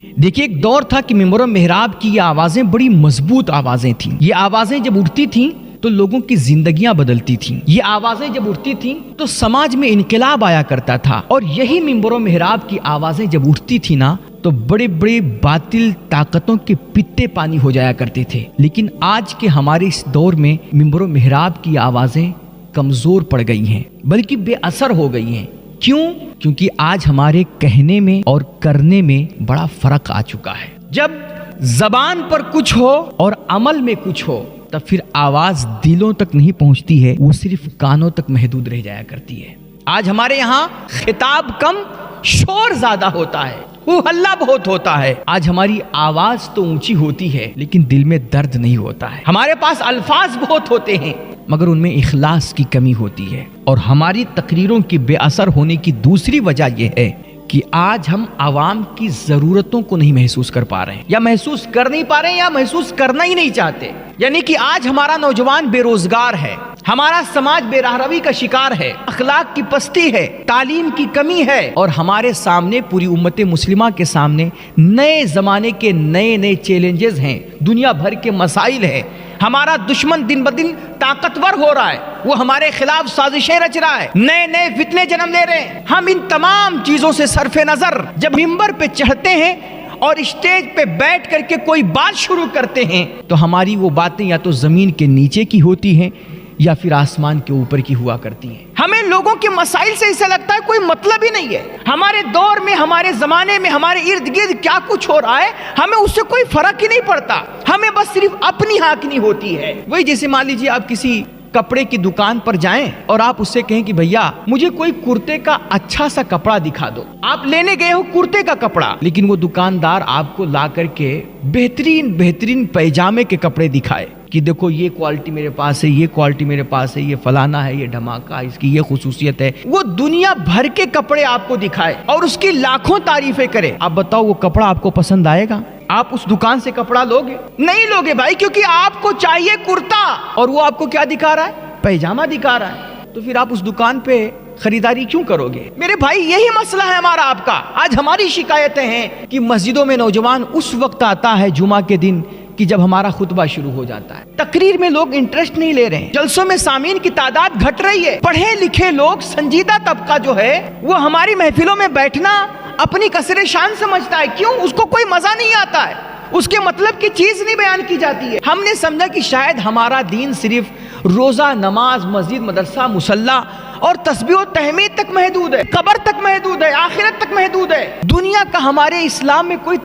دیکھیے ایک دور تھا کہ ممبر و محراب کی یہ آوازیں بڑی مضبوط آوازیں تھیں. یہ آوازیں جب اٹھتی تھیں تو لوگوں کی زندگیاں بدلتی تھیں. یہ آوازیں جب اٹھتی تھیں تو سماج میں انقلاب آیا کرتا تھا. اور یہی ممبر و محراب کی آوازیں جب اٹھتی تھی نا تو بڑے بڑے باطل طاقتوں کے پتے پانی ہو جایا کرتے تھے. لیکن آج کے ہمارے اس دور میں ممبر و محراب کی آوازیں کمزور پڑ گئی ہیں بلکہ بے اثر ہو گئی ہیں. کیوں؟ کیونکہ آج ہمارے کہنے میں اور کرنے میں بڑا فرق آ چکا ہے. جب زبان پر کچھ ہو اور عمل میں کچھ ہو تب پھر آواز دلوں تک نہیں پہنچتی ہے، وہ صرف کانوں تک محدود رہ جایا کرتی ہے. آج ہمارے یہاں خطاب کم، شور زیادہ ہوتا ہے، وہ ہلہ بہت ہوتا ہے. آج ہماری آواز تو اونچی ہوتی ہے لیکن دل میں درد نہیں ہوتا ہے. ہمارے پاس الفاظ بہت ہوتے ہیں مگر ان میں اخلاص کی کمی ہوتی ہے. اور ہماری تقریروں کی بے اثر ہونے کی دوسری وجہ یہ ہے کہ آج ہم عوام کی ضرورتوں کو نہیں محسوس کر پا رہے ہیں، یا محسوس کر نہیں پا رہے ہیں، یا محسوس کرنا ہی نہیں چاہتے. یعنی کہ آج ہمارا نوجوان بے روزگار ہے، ہمارا سماج بے راہروی کا شکار ہے، اخلاق کی پستی ہے، تعلیم کی کمی ہے، اور ہمارے سامنے پوری امت مسلمہ کے سامنے نئے زمانے کے نئے چیلنجز ہیں، دنیا بھر کے مسائل ہیں. ہمارا دشمن دن بدن طاقتور ہو رہا ہے، وہ ہمارے خلاف سازشیں رچ رہا ہے، نئے فتنے جنم لے رہے ہیں. ہم ان تمام چیزوں سے صرف نظر جب ممبر پہ چڑھتے ہیں اور اسٹیج پہ بیٹھ کر کے کوئی بات شروع کرتے ہیں تو ہماری وہ باتیں یا تو زمین کے نیچے کی ہوتی ہیں یا پھر آسمان کے اوپر کی ہوا کرتی ہیں. ہمیں لوگوں کے مسائل سے ایسا لگتا ہے کوئی مطلب ہی نہیں ہے. ہمارے دور میں، ہمارے زمانے میں، ہمارے ارد گرد کیا کچھ ہو رہا ہے ہمیں اس سے کوئی فرق ہی نہیں پڑتا. ہمیں بس صرف اپنی ہاکنی ہوتی ہے. وہی جیسے مان لیجیے آپ کسی کپڑے کی دکان پر جائیں اور آپ اس سے کہیں کہ بھیا مجھے کوئی کرتے کا اچھا سا کپڑا دکھا دو. آپ لینے گئے ہو کرتے کا کپڑا، لیکن وہ دکاندار آپ کو لا کر کے بہترین پیجامے کے کپڑے دکھائے کہ دیکھو یہ کوالٹی میرے پاس ہے، یہ کوالٹی میرے پاس ہے، یہ فلانا ہے، یہ دھماکہ، اس کی یہ خصوصیت ہے. وہ دنیا بھر کے کپڑے آپ کو دکھائے اور اس کی لاکھوں تعریفیں کرے. آپ بتاؤ وہ کپڑا آپ کو پسند آئے گا؟ آپ اس دکان سے کپڑا لوگے؟ نہیں لوگے بھائی، کیونکہ آپ کو چاہیے کرتا اور وہ آپ کو کیا دکھا رہا ہے؟ پیجامہ دکھا رہا ہے. تو پھر آپ اس دکان پہ خریداری کیوں کرو گے؟ میرے بھائی یہی مسئلہ ہے ہمارا آپ کا. آج ہماری شکایتیں ہیں کہ مسجدوں میں نوجوان اس وقت آتا ہے جمعہ کے دن کہ جب ہمارا خطبہ شروع ہو جاتا ہے. تقریر میں لوگ انٹرسٹ نہیں لے رہے ہیں، جلسوں میں سامعین کی تعداد گھٹ رہی ہے. پڑھے لکھے لوگ، سنجیدہ طبقہ جو ہے وہ ہماری محفلوں میں بیٹھنا اپنی کسر شان سمجھتا ہے. کیوں؟ اس کو کوئی مزہ نہیں آتا ہے، اس کے مطلب کی چیز نہیں بیان کی جاتی ہے. ہم نے سمجھا کہ شاید ہمارا دین صرف روزہ، نماز، مسجد، مدرسہ، مصلی اور تسبیح و تحمید تک محدود ہے، قبر تک محدود ہے، آخرت تک محدود ہے. دنیا کا ہمارے اسلام میں کوئی